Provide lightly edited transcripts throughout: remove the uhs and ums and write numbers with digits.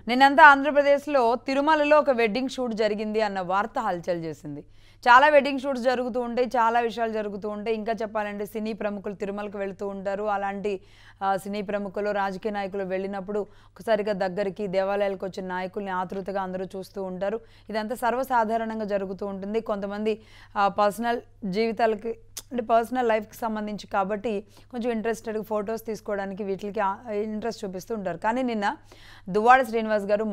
నిన్నంతా ఆంధ్రప్రదేశ్లో తిరుమలలో ఒక వెడ్డింగ్ షూట్ జరిగింది అన్న వార్త హల్చల్ చేసింది. చాలా వెడ్డింగ్ షూట్స్ జరుగుతూ ఉంటాయి, చాలా విషయాలు జరుగుతూ ఉంటాయి. ఇంకా చెప్పాలంటే సినీ ప్రముఖులు తిరుమలకు వెళ్తూ ఉంటారు. అలాంటి సినీ ప్రముఖులు, రాజకీయ నాయకులు వెళ్ళినప్పుడు ఒకసారిగా దగ్గరికి దేవాలయాలకు వచ్చిన నాయకుల్ని ఆతృతగా అందరూ చూస్తూ ఉంటారు. ఇదంతా సర్వసాధారణంగా జరుగుతూ ఉంటుంది. కొంతమంది పర్సనల్ జీవితాలకి అంటే పర్సనల్ లైఫ్కి సంబంధించి కాబట్టి కొంచెం ఇంట్రెస్టెడ్గా ఫొటోస్ తీసుకోవడానికి వీటికి ఇంట్రెస్ట్ చూపిస్తూ ఉంటారు. కానీ నిన్న దువ్వాడ శ్రీనివాస్ గారు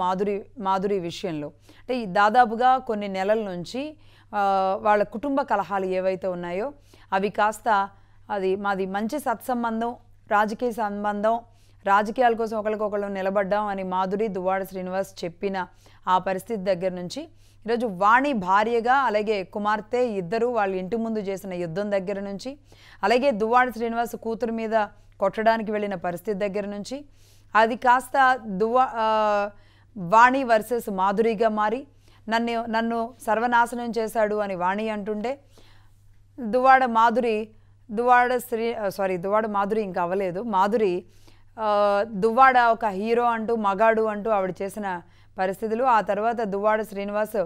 మాధురి విషయంలో అంటే దాదాపుగా కొన్ని నెలల నుంచి వాళ్ళ కుటుంబ కలహాలు ఏవైతే ఉన్నాయో అవి కాస్త మాది మంచి సత్సంబంధం, రాజకీయ సంబంధం, రాజకీయాల కోసం ఒకరికొకరు నిలబడ్డాం అని దువ్వాడ శ్రీనివాస్ చెప్పిన ఆ పరిస్థితి దగ్గర నుంచి ఈరోజు వాణి భార్యగా అలాగే కుమార్తె ఇద్దరు వాళ్ళ ఇంటి ముందు చేసిన యుద్ధం దగ్గర నుంచి అలాగే దువ్వాడ శ్రీనివాస్ కూతురు మీద కొట్టడానికి వెళ్ళిన పరిస్థితి దగ్గర నుంచి అది కాస్త వాణి వర్సెస్ మాధురిగా మారి నన్ను సర్వనాశనం చేశాడు అని వాణి అంటుండే దువ్వాడ మాధురి ఇంకా అవ్వలేదు. మాధురి దువ్వాడ ఒక హీరో అంటూ మగాడు అంటూ ఆవిడ చేసిన పరిస్థితులు. ఆ తర్వాత దువ్వాడ శ్రీనివాస్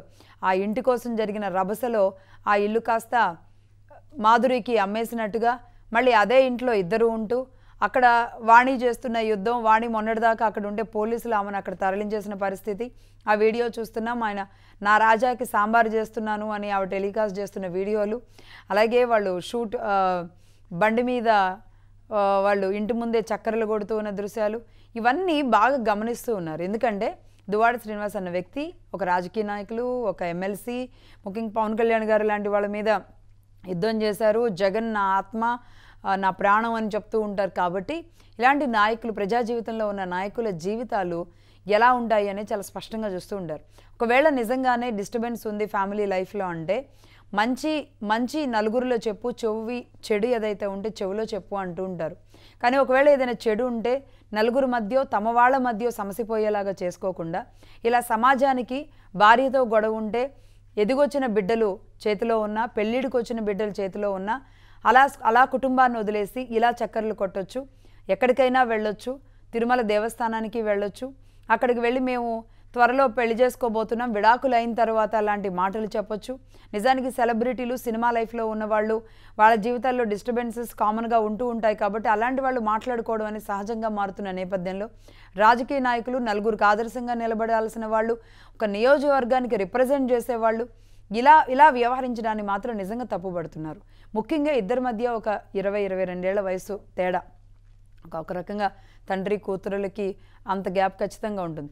ఆ ఇంటి కోసం జరిగిన రభసలో ఆ ఇల్లు కాస్త మాధురికి అమ్మేసినట్టుగా మళ్ళీ అదే ఇంట్లో ఇద్దరు ఉంటూ అక్కడ వాణి చేస్తున్న యుద్ధం, వాణి మొన్నటిదాకా అక్కడ ఉండే పోలీసులు ఆమెను అక్కడ తరలించేసిన పరిస్థితి. ఆ వీడియో చూస్తున్నాం. ఆయన నా రాజాకి సాంబార్ చేస్తున్నాను అని ఆవిడ టెలికాస్ట్ చేస్తున్న వీడియోలు, అలాగే వాళ్ళు బండి మీద వాళ్ళు ఇంటి ముందే చక్కర్లు కొడుతూ ఉన్న దృశ్యాలు ఇవన్నీ బాగా గమనిస్తూ ఉన్నారు. ఎందుకంటే దువ్వాడ శ్రీనివాస్ అన్న వ్యక్తి ఒక రాజకీయ నాయకులు, ఒక ఎమ్మెల్సీ, ముఖ్యంగా పవన్ కళ్యాణ్ గారు లాంటి వాళ్ళ మీద యుద్ధం చేశారు. జగన్ నా ఆత్మ, నా ప్రాణం అని చెప్తూ ఉంటారు. కాబట్టి ఇలాంటి నాయకులు, ప్రజా జీవితంలో ఉన్న నాయకుల జీవితాలు ఎలా ఉంటాయి అనేది చాలా స్పష్టంగా చూస్తూ ఉంటారు. ఒకవేళ నిజంగానే డిస్టర్బెన్స్ ఉంది ఫ్యామిలీ లైఫ్లో అంటే మంచి నలుగురిలో చెప్పు, చెడు ఏదైతే ఉంటే చెవిలో చెప్పు అంటూ ఉంటారు. కానీ ఒకవేళ ఏదైనా చెడు ఉంటే నలుగురు మధ్య తమ వాళ్ళ మధ్య సమసిపోయేలాగా చేసుకోకుండా ఇలా సమాజానికి భార్యతో గొడవ ఉంటే ఎదిగొచ్చిన బిడ్డలు చేతిలో ఉన్న, పెళ్ళిడికి వచ్చిన బిడ్డలు చేతిలో ఉన్న అలా కుటుంబాన్ని వదిలేసి ఇలా చక్కర్లు కొట్టొచ్చు, ఎక్కడికైనా వెళ్ళొచ్చు, తిరుమల దేవస్థానానికి వెళ్ళొచ్చు, అక్కడికి వెళ్ళి మేము త్వరలో పెళ్లి చేసుకోబోతున్నాం, విడాకులు అయిన తర్వాత అలాంటి మాటలు చెప్పొచ్చు. నిజానికి సెలబ్రిటీలు, సినిమా లైఫ్లో ఉన్నవాళ్ళు వాళ్ళ జీవితాల్లో డిస్టర్బెన్సెస్ కామన్గా ఉంటూ ఉంటాయి. కాబట్టి అలాంటి వాళ్ళు మాట్లాడుకోవడం అనేది సహజంగా మారుతున్న నేపథ్యంలో రాజకీయ నాయకులు, నలుగురికి ఆదర్శంగా నిలబడాల్సిన వాళ్ళు, ఒక నియోజకవర్గానికి రిప్రజెంట్ చేసేవాళ్ళు ఇలా వ్యవహరించడాన్ని మాత్రం నిజంగా తప్పుపడుతున్నారు. ముఖ్యంగా ఇద్దరి మధ్య ఒక 20-22 ఏళ్ల వయసు తేడా, ఒక రకంగా తండ్రి కూతురులకి అంత గ్యాప్ ఖచ్చితంగా ఉంటుంది.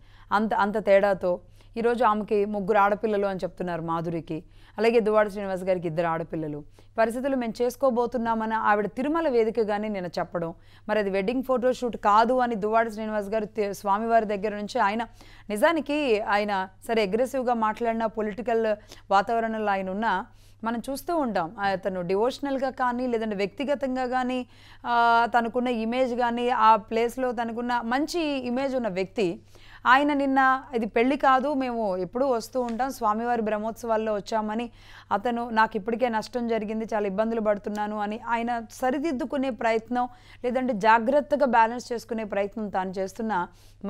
అంత తేడాతో ఈరోజు ఆమెకి 3 ఆడపిల్లలు అని చెప్తున్నారు మాధురికి, అలాగే దువ్వాడ శ్రీనివాస్ గారికి 2 ఆడపిల్లలు. పరిస్థితులు మేము చేసుకోబోతున్నామని ఆవిడ తిరుమల వేదికగానే నేను చెప్పడం, మరి అది వెడ్డింగ్ ఫోటోషూట్ కాదు అని దువ్వాడ శ్రీనివాస్ గారు స్వామివారి దగ్గర నుంచి నిజానికి ఆయన సరే అగ్రెసివ్గా మాట్లాడిన పొలిటికల్ వాతావరణంలో ఆయన ఉన్న మనం చూస్తూ ఉంటాం. తను డివోషనల్గా కానీ లేదంటే వ్యక్తిగతంగా కానీ తనకున్న ఇమేజ్ కానీ ఆ ప్లేస్లో తనకున్న మంచి ఇమేజ్ ఉన్న వ్యక్తి ఆయన నిన్న ఇది పెళ్ళి కాదు, మేము ఎప్పుడూ వస్తూ ఉంటాం, స్వామివారి బ్రహ్మోత్సవాల్లో వచ్చామని అతను నాకు ఇప్పటికే నష్టం జరిగింది, చాలా ఇబ్బందులు పడుతున్నాను అని ఆయన సరిదిద్దుకునే ప్రయత్నం లేదంటే జాగ్రత్తగా బ్యాలెన్స్ చేసుకునే ప్రయత్నం తాను చేస్తున్న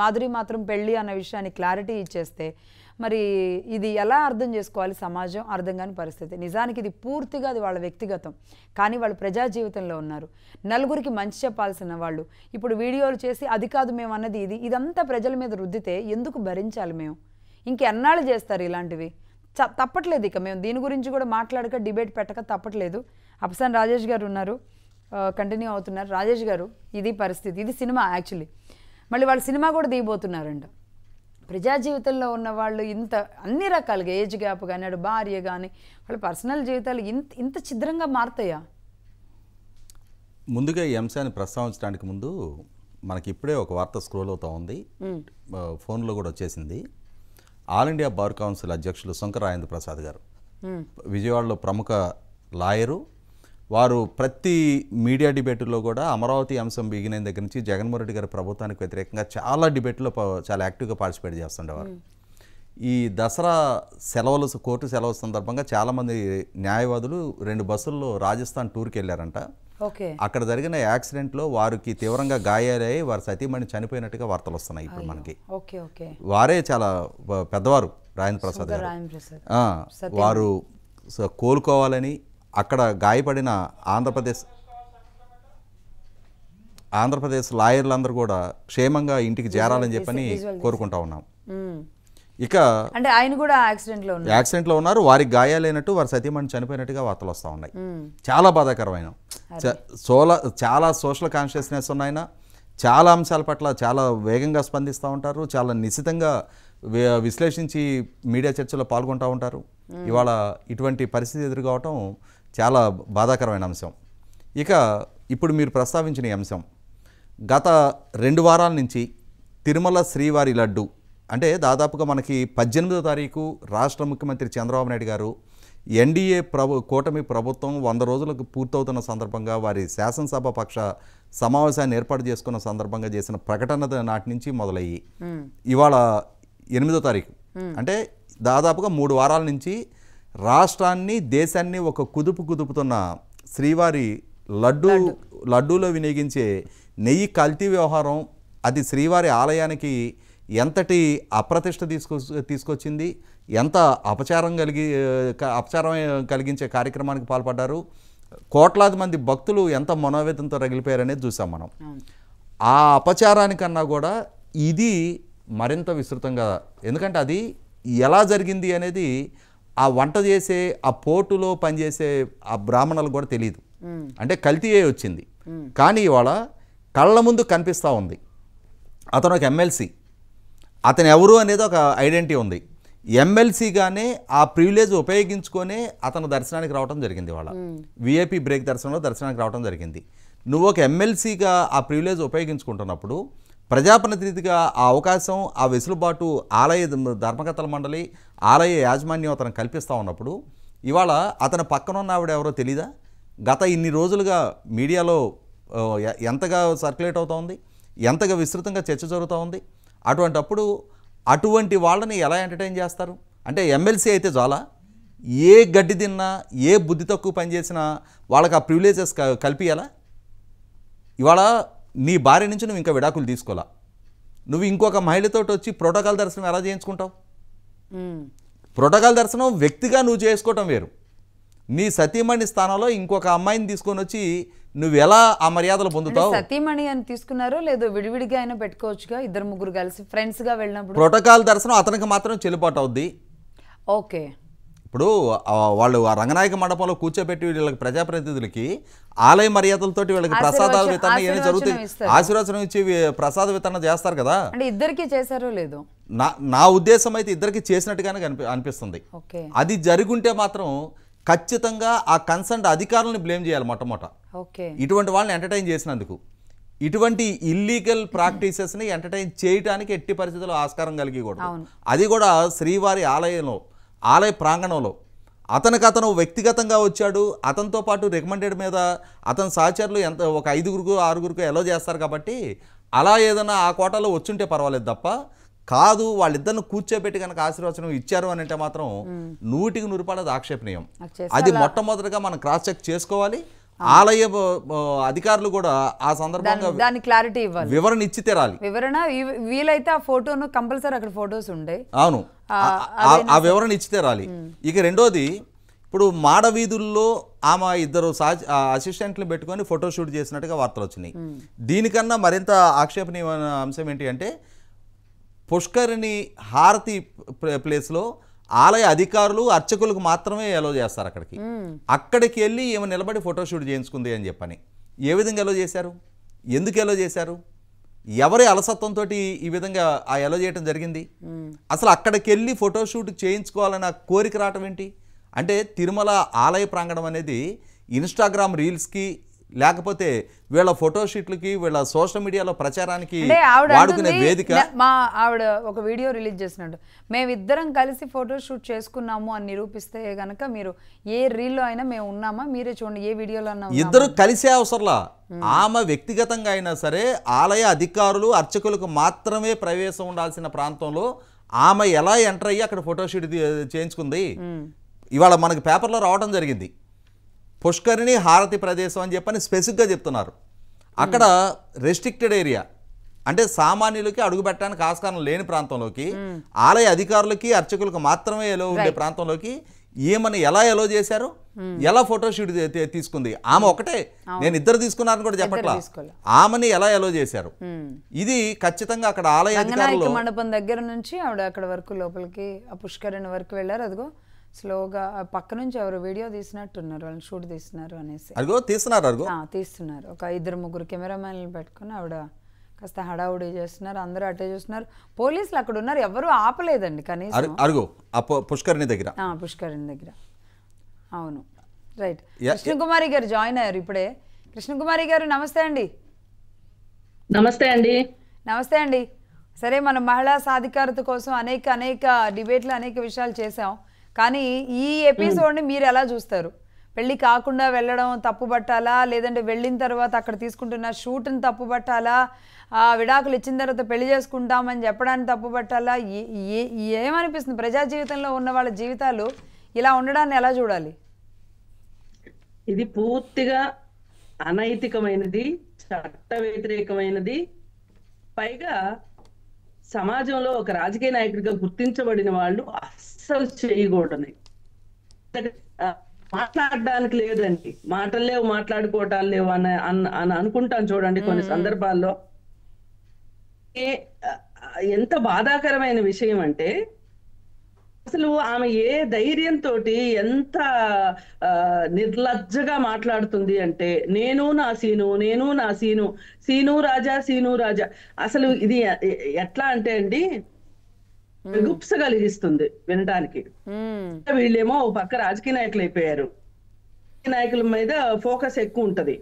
మాధురి మాత్రం పెళ్ళి అన్న విషయాన్ని క్లారిటీ ఇచ్చేస్తే మరి ఇది ఎలా అర్థం చేసుకోవాలి సమాజం? అర్థం కాని పరిస్థితి. నిజానికి ఇది పూర్తిగా అది వాళ్ళ వ్యక్తిగతం, కానీ వాళ్ళు ప్రజా జీవితంలో ఉన్నారు, నలుగురికి మంచి చెప్పాల్సిన వాళ్ళు. ఇప్పుడు వీడియోలు చేసి అది కాదు మేము అన్నది ఇదంతా ప్రజల మీద రుద్దితే ఎందుకు భరించాలి మేము? ఇంకెన్నాళ్ళు చేస్తారు ఇలాంటివి? తప్పట్లేదు. ఇక మేము దీని గురించి కూడా మాట్లాడక డిబేట్ పెట్టక తప్పట్లేదు. అప్సాన్ రాజేష్ గారు ఉన్నారు, కంటిన్యూ అవుతున్నారు. రాజేష్ గారు, ఇది పరిస్థితి, ఇది సినిమా యాక్చువల్లీ. మళ్ళీ వాళ్ళు సినిమా కూడా దిగిపోతున్నారంట. ప్రజా జీవితంలో ఉన్న వాళ్ళు ఇంత అన్ని రకాలుగా ఏజ్ గ్యాప్ కానీ అటు భార్య కానీ వాళ్ళ పర్సనల్ జీవితాలు ఇంత ఛిద్రంగా మారుతాయా? ముందుగా ఈ అంశాన్ని ప్రస్తావించడానికి ముందు మనకి ఇప్పుడే ఒక వార్త స్క్రోల్ అవుతూ ఉంది, ఫోన్లో కూడా వచ్చేసింది. ఆల్ ఇండియా బార్ కౌన్సిల్ అధ్యక్షులు శంకర్ రాజేంద్ర ప్రసాద్ గారు, విజయవాడలో ప్రముఖ లాయరు, వారు ప్రతి మీడియా డిబేట్లో కూడా అమరావతి అంశం బిగిన దగ్గర నుంచి జగన్మోహన్ రెడ్డి గారి ప్రభుత్వానికి వ్యతిరేకంగా చాలా డిబేట్లో చాలా యాక్టివ్గా పార్టిసిపేట్ చేస్తుండేవారు. ఈ దసరా సెలవులు, కోర్టు సెలవు సందర్భంగా చాలామంది న్యాయవాదులు 2 బస్సుల్లో రాజస్థాన్ టూర్కి వెళ్ళారంట. ఓకే. అక్కడ జరిగిన యాక్సిడెంట్లో వారికి తీవ్రంగా గాయాలయ్యి వారి సతీమణి చనిపోయినట్టుగా వార్తలు వస్తున్నాయి ఇప్పుడు మనకి. ఓకే. ఓకే. వారే చాలా పెద్దవారు రాజేంద్ర ప్రసాద్ గారు. వారు కోలుకోవాలని అక్కడ గాయపడిన ఆంధ్రప్రదేశ్ లాయర్లందరూ కూడా క్షేమంగా ఇంటికి చేరాలని చెప్పని కోరుకుంటా ఉన్నాం. ఇక అంటే ఆయన కూడా యాక్సిడెంట్లో ఉన్నారు, వారికి గాయాలైనట్టు వారి సతీమణి చనిపోయినట్టుగా వార్తలు వస్తూ ఉన్నాయి. చాలా బాధాకరమైన చాలా సోషల్ కాన్షియస్నెస్ ఉన్నాయన, చాలా అంశాల పట్ల చాలా వేగంగా స్పందిస్తూ ఉంటారు, చాలా నిశితంగా విశ్లేషించి మీడియా చర్చలో పాల్గొంటూ ఉంటారు. ఇవాళ ఇటువంటి పరిస్థితి ఎదురుకోవటం చాలా బాధాకరమైన అంశం. ఇక ఇప్పుడు మీరు ప్రస్తావించిన ఈ అంశం, గత 2 వారాల నుంచి తిరుమల శ్రీవారి లడ్డు అంటే దాదాపుగా మనకి 18వ తారీఖు రాష్ట్ర ముఖ్యమంత్రి చంద్రబాబు నాయుడు గారు ఎన్డీఏ కూటమి ప్రభుత్వం 100 రోజులకు పూర్తవుతున్న సందర్భంగా వారి శాసనసభ పక్ష సమావేశాన్ని ఏర్పాటు చేసుకున్న సందర్భంగా చేసిన ప్రకటన నాటి నుంచి మొదలయ్యి ఇవాళ 8వ తారీఖు అంటే దాదాపుగా 3 వారాల నుంచి రాష్ట్రాన్ని దేశాన్ని ఒక కుదుపుతున్న శ్రీవారి లడ్డూలో వినియోగించే నెయ్యి కల్తీ వ్యవహారం అది శ్రీవారి ఆలయానికి ఎంతటి అప్రతిష్ట తీసుకొచ్చింది, ఎంత అపచారం కలిగించే కార్యక్రమానికి పాల్పడ్డారు, కోట్లాది మంది భక్తులు ఎంత మనోవేదంతో రగిలిపోయారనేది చూసాం మనం. ఆ అపచారానికన్నా కూడా ఇది మరింత విస్తృతంగా, ఎందుకంటే అది ఎలా జరిగింది అనేది ఆ వంట చేసే ఆ పోటులో పనిచేసే ఆ బ్రాహ్మణులకు కూడా తెలియదు. అంటే కల్తీయే వచ్చింది. కానీ ఇవాళ కళ్ళ ముందు కనిపిస్తూ ఉంది. అతను ఒక ఎమ్మెల్సీ, అతను ఎవరు అనేది ఒక ఐడెంటిటీ ఉంది. ఎమ్మెల్సీగానే ఆ ప్రివిలేజ్ ఉపయోగించుకొనే అతను దర్శనానికి రావడం జరిగింది. వాళ్ళ విఐపి బ్రేక్ దర్శనానికి రావడం జరిగింది. నువ్వు ఒక ఎమ్మెల్సీగా ఆ ప్రివిలేజ్ ఉపయోగించుకుంటున్నప్పుడు ప్రజాప్రతినిధిగా ఆ అవకాశం, ఆ వెసులుబాటు ఆలయ ధర్మకర్తల మండలి, ఆలయ యాజమాన్యం అతను కల్పిస్తూ ఉన్నప్పుడు ఇవాళ అతని పక్కనున్న ఆవిడ ఎవరో తెలీదా? గత ఇన్ని రోజులుగా మీడియాలో ఎంతగా సర్క్యులేట్ అవుతూ ఉంది, ఎంతగా విస్తృతంగా చర్చ జరుగుతూ ఉంది. అటువంటి వాళ్ళని ఎలా ఎంటర్టైన్ చేస్తారు? అంటే ఎమ్మెల్సీ అయితే చాలా, ఏ గడ్డి తిన్నా, ఏ బుద్ధి తక్కువ పనిచేసినా వాళ్ళకి ఆ ప్రివిలేజెస్ కల్పియాలా? ఇవాళ నీ భార్య నుంచి నువ్వు ఇంకా విడాకులు తీసుకోవాలా, నువ్వు ఇంకొక మహిళతో వచ్చి ప్రోటోకాల్ దర్శనం ఎలా చేయించుకుంటావు? ప్రోటోకాల్ దర్శనం వ్యక్తిగా నువ్వు చేసుకోవటం వేరు, నీ సతీమణి స్థానంలో ఇంకొక అమ్మాయిని తీసుకొని వచ్చి నువ్వు ఎలా ఆ మర్యాదలు పొందుతావు? సతీమణి అని తీసుకున్నారో లేదో విడివిడిగా అయినా పెట్టుకోవచ్చుగా, 2-3 కలిసి ఫ్రెండ్స్గా వెళ్ళినప్పుడు. ప్రోటోకాల్ దర్శనం అతనికి మాత్రం చెల్లుబాటు అవుద్ది. ఓకే. ఇప్పుడు వాళ్ళు ఆ రంగనాయక మండపంలో కూర్చోబెట్టి వీళ్ళకి ప్రజాప్రతినిధులకి ఆలయ మర్యాదలతోటి వీళ్ళకి ప్రసాదాల వితరణ ఏమైనా జరుగుతుంది, ఆశీర్వచనం ఇచ్చి ప్రసాద వితరణ చేస్తారు కదా. అంటే ఇద్దరికి చేశారో లేదో నా ఉద్దేశం అయితే ఇద్దరికి చేసినట్టుగానే అనిపిస్తుంది. అది జరుగుంటే మాత్రం ఖచ్చితంగా ఆ కన్సర్న్ అధికారులను బ్లేమ్ చేయాలి మొట్టమొదట. ఇటువంటి వాళ్ళని ఎంటర్టైన్ చేసినందుకు. ఇటువంటి ఇల్లీగల్ ప్రాక్టీసెస్ని ఎంటర్టైన్ చేయడానికి ఎట్టి పరిస్థితుల్లో ఆస్కారం కలిగి కూడా, అది కూడా శ్రీవారి ఆలయ ప్రాంగణంలో అతను వ్యక్తిగతంగా వచ్చాడు, అతనితో పాటు రికమెండెడ్ మీద అతని సహచరులు ఒక 5-6 ఎలో చేస్తారు కాబట్టి అలా ఏదైనా ఆ కోటాలో వచ్చుంటే పర్వాలేదు తప్ప కాదు వాళ్ళిద్దరిని కూర్చోబెట్టి కనుక ఆశీర్వచనం ఇచ్చారు అని అంటే మాత్రం 100% ఆక్షేపణీయం. అది మొట్టమొదటిగా మనం క్రాస్ చెక్ చేసుకోవాలి. ఆలయ అధికారులు కూడా ఆ సందర్భంగా దాని క్లారిటీ ఇవ్వాలి, వివరణ ఇచ్చి తీరాలి. వివరణ వీలైతే ఆ ఫోటోను కంపల్సరీ అక్కడ ఫోటోస్ ఉండే, అవును, ఆ వివరణ ఇచ్చి తీరాలి. ఇక రెండోది, ఇప్పుడు మాడవీధుల్లో ఆమె 2 అసిస్టెంట్లు పెట్టుకొని ఫోటోషూట్ చేసినట్టుగా వార్తలు వచ్చినాయి. దీనికన్నా మరింత ఆక్షేపణీయమైన అంశం ఏంటి అంటే పుష్కరిణి హారతి ప్లేస్లో ఆలయ అధికారులు అర్చకులకు మాత్రమే ఎలో చేస్తారు. అక్కడికి వెళ్ళి ఏమో నిలబడి ఫోటోషూట్ చేయించుకుంది అని చెప్పని ఏ విధంగా ఎలో చేశారు? ఎందుకు ఎలో చేశారు? ఎవరి అలసత్వంతో ఈ విధంగా ఆ ఎలో చేయడం జరిగింది? అసలు అక్కడికి వెళ్ళి ఫోటోషూట్ చేయించుకోవాలన్న కోరిక రావటం ఏంటి? అంటే తిరుమల ఆలయ ప్రాంగణం అనేది ఇన్స్టాగ్రామ్ రీల్స్కి లేకపోతే వీళ్ళ ఫోటోషూట్లకి వీళ్ళ సోషల్ మీడియాలో ప్రచారానికి వాడుకునే వేదిక. మా ఆవిడ ఒక వీడియో రిలీజ్ చేసినట్టు మేమిద్దరం కలిసి ఫోటోషూట్ చేసుకున్నాము అని నిరూపిస్తే గనక మీరు ఏ రీల్లో అయినా మేము ఉన్నామా మీరే చూడండి, ఏ వీడియోలో అన్నా. ఇద్దరు కలిసే అవసరంలా, ఆమె వ్యక్తిగతంగా అయినా సరే ఆలయ అధికారులు అర్చకులకు మాత్రమే ప్రవేశం ఉండాల్సిన ప్రాంతంలో ఆమె ఎలా ఎంటర్ అయ్యి అక్కడ ఫోటోషూట్ చేయించుకుంది? ఇవాళ మనకి పేపర్లో రావడం జరిగింది. పుష్కరిణి హారతి ప్రదేశం అని చెప్పని స్పెసిఫిక్గా చెప్తున్నారు. అక్కడ రెస్ట్రిక్టెడ్ ఏరియా, అంటే సామాన్యులకి అడుగు పెట్టడానికి ఆస్కారం లేని ప్రాంతంలోకి, ఆలయ అధికారులకి అర్చకులకు మాత్రమే ఎలో ఉండే ప్రాంతంలోకి ఏమని ఎలా ఎలో చేశారు, ఎలా ఫోటోషూట్ తీసుకుంది ఆమె ఒకటే, నేను ఇద్దరు తీసుకున్నారని కూడా చెప్పట్లా, ఆమెని ఎలా ఎలో చేశారు. ఇది ఖచ్చితంగా అక్కడ ఆలయ అధికారులు మండపం దగ్గర నుంచి ఆవిడ అక్కడ వరకు లోపలికి ఆ పుష్కరిణి వరకు వెళ్ళారు. అదిగో స్లోగా పక్క నుంచి ఎవరు వీడియో తీసినట్టున్నారు, వాళ్ళని షూట్ తీస్తున్నారు అనేసి. అదిగో తీస్తున్నారు ఒక 2-3 కెమెరామెన్లు పెట్టుకుని ఆవిడ కాస్త హడావుడి చేస్తున్నారు. అందరూ అట్టే చూస్తున్నారు. పోలీసులు అక్కడ ఉన్నారు, ఎవరు ఆపలేదండి కనీసం. పుష్కరిణి దగ్గర అవును, రైట్. కృష్ణకుమారి గారు జాయిన్ అయ్యారు ఇప్పుడే. కృష్ణకుమారి గారు నమస్తే అండి. నమస్తే అండి. సరే, మనం మహిళా సాధికారత కోసం అనేక డిబేట్లు, అనేక విషయాలు చేసాం. కానీ ఈ ఎపిసోడ్ని మీరు ఎలా చూస్తారు? పెళ్ళి కాకుండా వెళ్ళడం తప్పుబట్టాలా, లేదంటే వెళ్ళిన తర్వాత అక్కడ తీసుకుంటున్న షూట్ని తప్పుబట్టాలా, విడాకులు ఇచ్చిన తర్వాత పెళ్లి చేసుకుంటామని చెప్పడానికి తప్పుబట్టాలా? ఏమనిపిస్తుంది? ప్రజా జీవితంలో ఉన్న వాళ్ళ జీవితాలు ఇలా ఉండడాన్ని ఎలా చూడాలి? ఇది పూర్తిగా అనైతికమైనది, చట్ట వ్యతిరేకమైనది. పైగా సమాజంలో ఒక రాజకీయ నాయకుడిగా గుర్తించబడిన వాళ్ళు అస్సలు చేయకూడదు. మాట్లాడడానికి లేదండి, మాటలు లేవు, మాట్లాడుకోవటాలు లేవు అని అనుకుంటాను. చూడండి కొన్ని సందర్భాల్లో ఎంత బాధాకరమైన విషయం అంటే, అసలు ఆమె ఏ ధైర్యంతో ఎంత నిర్లజ్జగా మాట్లాడుతుంది అంటే, నేను నా సీను రాజా. అసలు ఇది ఎట్లా అంటే అండి, గుప్స కలిగిస్తుంది వినడానికి. వీళ్ళేమో ఒక పక్క రాజకీయ నాయకులు అయిపోయారు, నాయకుల మీద ఫోకస్ ఎక్కువ ఉంటది.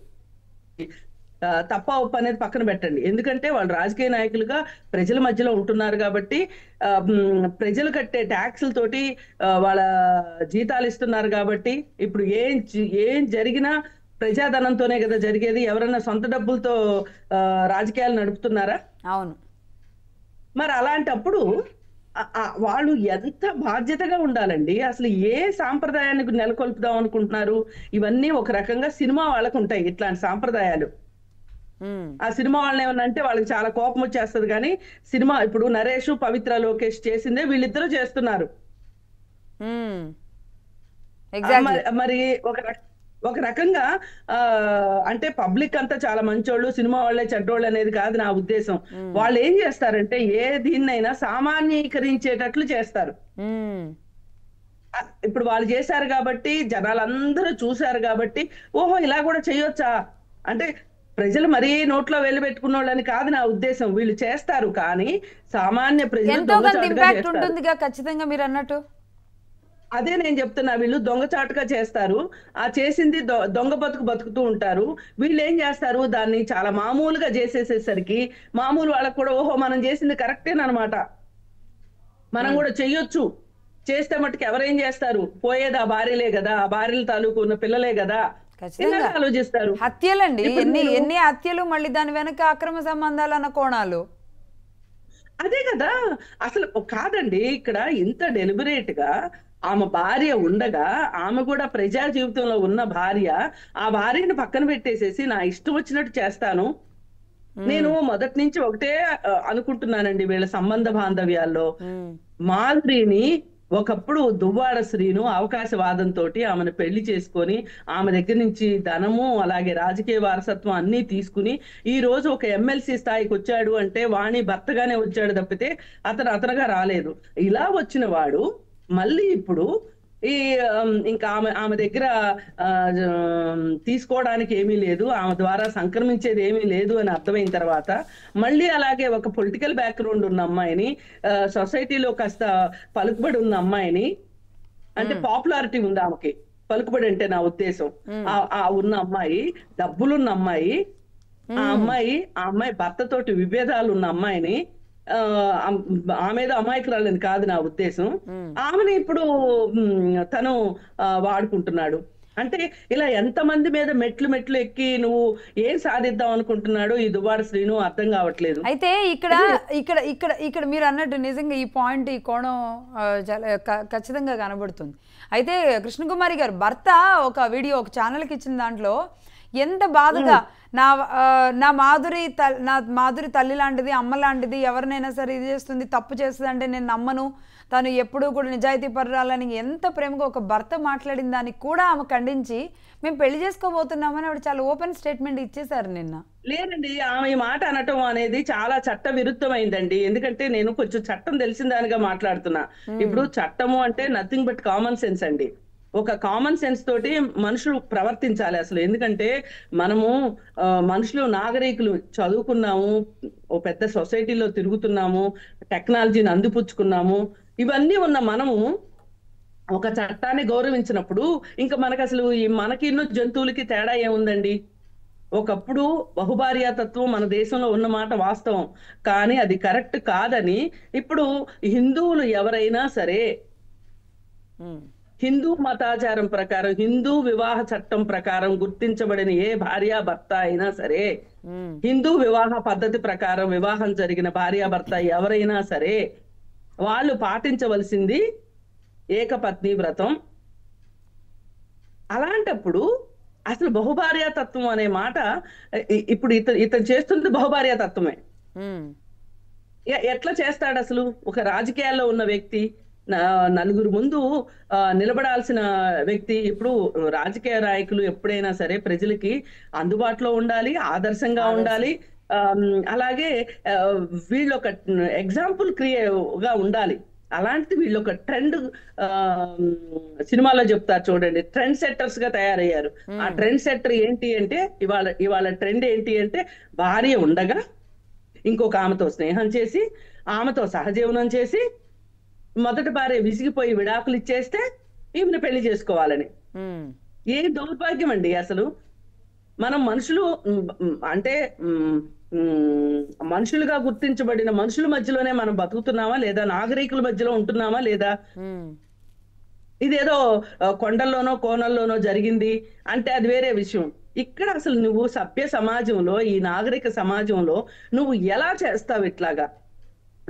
తప్ప ఒప్ప అనేది పక్కన పెట్టండి, ఎందుకంటే వాళ్ళు రాజకీయ నాయకులుగా ప్రజల మధ్యలో ఉంటున్నారు కాబట్టి, ప్రజలు కట్టే ట్యాక్సులతోటి వాళ్ళ జీతాలు ఇస్తున్నారు కాబట్టి, ఇప్పుడు ఏం జరిగినా ప్రజాధనంతోనే కదా జరిగేది. ఎవరన్నా సొంత డబ్బులతో రాజకీయాలు నడుపుతున్నారా? అవును. మరి అలాంటప్పుడు వాళ్ళు ఎంత బాధ్యతగా ఉండాలండి. అసలు ఏ సాంప్రదాయానికి నెలకొల్పుదాం అనుకుంటున్నారు? ఇవన్నీ ఒక రకంగా సినిమా వాళ్ళకు ఉంటాయి ఇట్లాంటి సాంప్రదాయాలు. ఆ సినిమా వాళ్ళని ఏమన్నా అంటే వాళ్ళకి చాలా కోపం వచ్చేస్తుంది. కానీ సినిమా ఇప్పుడు నరేష్, పవిత్ర లోకేష్ చేసిందే వీళ్ళిద్దరూ చేస్తున్నారు. మరి ఒక రకంగా అంటే పబ్లిక్ అంతా చాలా మంచోళ్ళు, సినిమా వాళ్ళే చెడ్డోళ్ళు అనేది కాదు నా ఉద్దేశం. వాళ్ళు ఏం చేస్తారంటే ఏ దీన్నైనా సామాన్యీకరించేటట్లు చేస్తారు. ఇప్పుడు వాళ్ళు చేశారు కాబట్టి, జనాలందరూ చూశారు కాబట్టి, ఓహో ఇలా కూడా చేయొచ్చా అంటే, ప్రజలు మరీ నోట్లో వెళ్ళి పెట్టుకున్న వాళ్ళని కాదు నా ఉద్దేశం. వీళ్ళు చేస్తారు కానీ సామాన్య ప్రజలు ఖచ్చితంగా మీరు అన్నట్టు అదే నేను చెప్తున్నా. వీళ్ళు దొంగచాటుగా చేస్తారు, ఆ చేసింది దొంగ బతుకుతూ ఉంటారు. వీళ్ళు ఏం చేస్తారు, దాన్ని చాలా మామూలుగా చేసేసేసరికి మామూలు వాళ్ళకు కూడా ఓహో మనం చేసింది కరెక్టేనమాట, మనం కూడా చెయ్యొచ్చు, చేస్తే మట్టుకు ఎవరేం చేస్తారు, పోయేది ఆ భార్యలే కదా, ఆ భార్యల తాలూకు ఉన్న పిల్లలే కదా, ఆలోచిస్తారు. హత్యలండి, ఎన్ని హత్యలు, మళ్ళీ దాని వెనక అక్రమ సంబంధాలు అన్న కోణాలు. అదే కదా అసలు కాదండి. ఇక్కడ ఇంత డెలిబరేట్ గా ఆమె భార్య ఉండగా, ఆమె కూడా ప్రజా జీవితంలో ఉన్న భార్య, ఆ భార్యను పక్కన పెట్టేసేసి నా ఇష్టం వచ్చినట్టు చేస్తాను. నేను మొదటి నుంచి ఒకటే అనుకుంటున్నానండి, వీళ్ళ సంబంధ బాంధవ్యాల్లో మాధురిని ఒకప్పుడు దువ్వాడ శ్రీను అవకాశవాదంతో ఆమెను పెళ్లి చేసుకొని, ఆమె దగ్గర నుంచి ధనము అలాగే రాజకీయ వారసత్వం అన్ని తీసుకుని ఈ రోజు ఒక ఎమ్మెల్సీ స్థాయికి వచ్చాడు అంటే వాణి భర్తగానే వచ్చాడు తప్పితే అతనుగా రాలేదు. ఇలా వచ్చిన వాడు మళ్ళీ ఇప్పుడు ఇంకా ఆమె దగ్గర తీసుకోవడానికి ఏమీ లేదు, ఆమె ద్వారా సంక్రమించేది ఏమీ లేదు అని అర్థమైన తర్వాత మళ్ళీ అలాగే ఒక పొలిటికల్ బ్యాక్గ్రౌండ్ ఉన్న అమ్మాయిని, సొసైటీలో కాస్త పలుకుబడి ఉన్న అమ్మాయిని, అంటే పాపులారిటీ ఉంది ఆమెకి, పలుకుబడి అంటే నా ఉద్దేశం ఆ ఉన్న అమ్మాయి, డబ్బులున్న అమ్మాయి, ఆ అమ్మాయి భర్తతోటి విభేదాలు ఉన్న అమ్మాయిని, ఆమెదో అమాయకురాలని కాదు నా ఉద్దేశం, ఆమెని ఇప్పుడు తను వాడుకుంటున్నాడు. అంటే ఇలా ఎంతమంది మీద మెట్లు మెట్లు ఎక్కి నువ్వు ఏం సాధిద్దాం అనుకుంటున్నాడో ఈ దువ్వాడ శ్రీను అర్థం కావట్లేదు. అయితే ఇక్కడ ఇక్కడ ఇక్కడ ఇక్కడ మీరు అన్నట్టు నిజంగా ఈ పాయింట్, ఈ కోణం చాలా ఖచ్చితంగా కనబడుతుంది. అయితే కృష్ణకుమారి గారు భర్త ఒక వీడియో ఒక ఛానల్కి ఇచ్చిన దాంట్లో ఎంత బాధగా నా మాధురి తల్లి లాంటిది, అమ్మ లాంటిది, ఎవరినైనా సరే ఇది చేస్తుంది, తప్పు చేస్తుంది అంటే నేను నమ్మను, తను ఎప్పుడూ కూడా నిజాయితీ పరురాలని ఎంత ప్రేమగా ఒక భర్త మాట్లాడిన దానికి కూడా ఆమె ఖండించి మేము పెళ్లి చేసుకోబోతున్నామని ఆవిడ చాలా ఓపెన్ స్టేట్మెంట్ ఇచ్చేశారు నిన్న. లేదండి, ఆమె ఈ మాట అనటం అనేది చాలా చట్ట విరుద్ధమైందండి. ఎందుకంటే నేను కొంచెం చట్టం తెలిసిన దానిగా మాట్లాడుతున్నా. ఇప్పుడు చట్టము అంటే నథింగ్ బట్ కామన్ సెన్స్ అండి. ఒక కామన్ సెన్స్ తోటి మనుషులు ప్రవర్తించాలి అసలు. ఎందుకంటే మనము మనుషులు నాగరికులు, చదువుకున్నాము, ఓ పెద్ద సొసైటీలో తిరుగుతున్నాము, టెక్నాలజీని అందిపుచ్చుకున్నాము, ఇవన్నీ ఉన్న మనము ఒక చట్టాన్ని గౌరవించినప్పుడు ఇంకా మనకు అసలు మనకి జంతువులకి తేడా ఏముందండి? ఒకప్పుడు బహుభార్యాతత్వం మన దేశంలో ఉన్న మాట వాస్తవం, కానీ అది కరెక్ట్ కాదని ఇప్పుడు హిందువులు ఎవరైనా సరే హిందూ మతాచారం ప్రకారం, హిందూ వివాహ చట్టం ప్రకారం గుర్తించబడిన ఏ భార్యాభర్త అయినా సరే, హిందూ వివాహ పద్ధతి ప్రకారం వివాహం జరిగిన భార్యాభర్త ఎవరైనా సరే వాళ్ళు పాటించవలసింది ఏకపత్ని వ్రతం. అలాంటప్పుడు అసలు బహుభార్యాతత్వం అనే మాట ఇప్పుడు ఇతను చేస్తుంది బహుభార్యాతత్వమే. ఎట్లా చేస్తాడు అసలు? ఒక రాజకీయాల్లో ఉన్న వ్యక్తి, నలుగురు ముందు నిలబడాల్సిన వ్యక్తి. ఇప్పుడు రాజకీయ నాయకులు ఎప్పుడైనా సరే ప్రజలకి అందుబాటులో ఉండాలి, ఆదర్శంగా ఉండాలి, అలాగే వీళ్ళొక ఎగ్జాంపుల్ గా ఉండాలి. అలాంటిది వీళ్ళొక ట్రెండ్, సినిమాలో చెప్తారు చూడండి, ట్రెండ్ సెట్టర్స్ గా తయారయ్యారు. ఆ ట్రెండ్ సెట్టర్ ఏంటి అంటే ఇవాళ ట్రెండ్ ఏంటి అంటే భార్య ఉండగా ఇంకొక ఆమెతో స్నేహం చేసి, ఆమెతో సహజీవనం చేసి, మొదటి భార్య విసిగిపోయి విడాకులు ఇచ్చేస్తే ఈమెను పెళ్లి చేసుకోవాలని. ఏ దౌర్భాగ్యం అండి అసలు. మనం మనుషులు అంటే మనుషులుగా గుర్తించబడిన మనుషుల మధ్యలోనే మనం బతుకుతున్నామా లేదా, నాగరికుల మధ్యలో ఉంటున్నామా లేదా? ఇదేదో కొండల్లోనో కోనల్లోనో జరిగింది అంటే అది వేరే విషయం. ఇక్కడ అసలు నువ్వు సభ్య సమాజంలో, ఈ నాగరిక సమాజంలో నువ్వు ఎలా చేస్తావు ఇట్లాగా?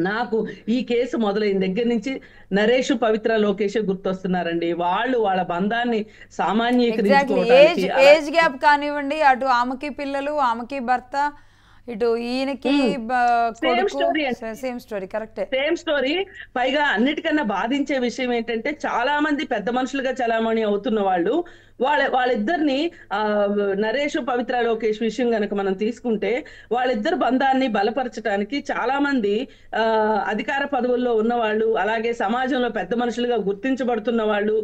నాకు ఈ కేసు మొదలైన దగ్గర నుంచి నరేష్, పవిత్ర, లోకేష్ గుర్తొస్తున్నారండి. వాళ్ళ బంధాన్ని సామాన్యీకరించుకోవడానికి ఏజ్ గ్యాప్ కానివ్వండి, అటు ఆమెకి పిల్లలు, ఆమెకి భర్త, ఇటు ఈయనకి same story. Correct, same story. పైగా అన్నిటికన్నా బాధించే విషయం ఏంటంటే చాలా మంది పెద్ద మనుషులుగా చలామణి అవుతున్న వాళ్ళిద్దరిని నరేష్, పవిత్ర, లోకేష్ విషయం గనక మనం తీసుకుంటే వాళ్ళిద్దరు బంధాన్ని బలపరచడానికి చాలా మంది అధికార పదవుల్లో ఉన్నవాళ్ళు, అలాగే సమాజంలో పెద్ద మనుషులుగా గుర్తించబడుతున్న వాళ్ళు,